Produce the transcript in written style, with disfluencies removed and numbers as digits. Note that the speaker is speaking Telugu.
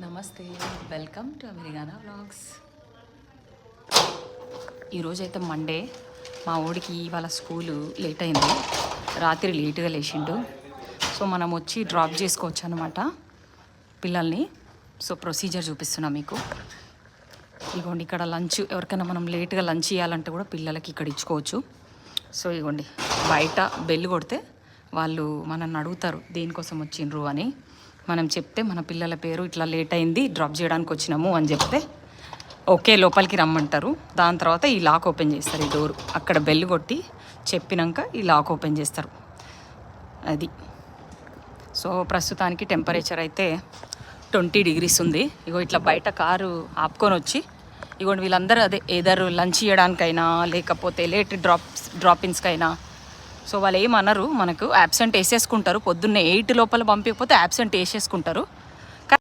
నమస్తే, వెల్కమ్ టు అమెరికానా వ్లాగ్స్. ఈరోజైతే మండే. మా ఊడికి ఇవాళ స్కూలు లేట్ అయింది, రాత్రి లేటుగా లేచిండు. సో మనం వచ్చి డ్రాప్ చేసుకోవచ్చు అనమాట పిల్లల్ని. సో ప్రొసీజర్ చూపిస్తున్నా మీకు. ఇగోండి ఇక్కడ లంచ్, ఎవరికైనా మనం లేట్గా లంచ్ ఇవ్వాలంటే కూడా పిల్లలకి ఇక్కడ ఇచ్చుకోవచ్చు. సో ఇగోండి బయట బెల్ కొడితే వాళ్ళు మనల్ని అడుగుతారు దేనికోసం వచ్చిండ్రు అని. మనం చెప్తే మన పిల్లల పేరు ఇట్లా లేట్ అయింది, డ్రాప్ చేయడానికి వచ్చినాము అని చెప్తే ఓకే లోపలికి రమ్మంటారు. దాని తర్వాత ఈ లాక్ ఓపెన్ చేస్తారు, ఈ డోర్ అక్కడ బెల్ కొట్టి చెప్పినాక ఈ లాక్ ఓపెన్ చేస్తారు. అది. సో ప్రస్తుతానికి టెంపరేచర్ అయితే 20 degrees ఉంది. ఇగో ఇట్లా బయట కారు ఆపుకొని వచ్చి ఇగోండి వీళ్ళందరూ అదే ఏదర్ లంచ్ చేయడానికైనా లేకపోతే లేట్ డ్రాపిన్స్కైనా. సో వాళ్ళు ఏమన్నారు, మనకు యాబ్సెంట్ వేసేసుకుంటారు. పొద్దున్నే 8 లోపల పంపించకపోతే యాబ్సెంట్ వేసేసుకుంటారు.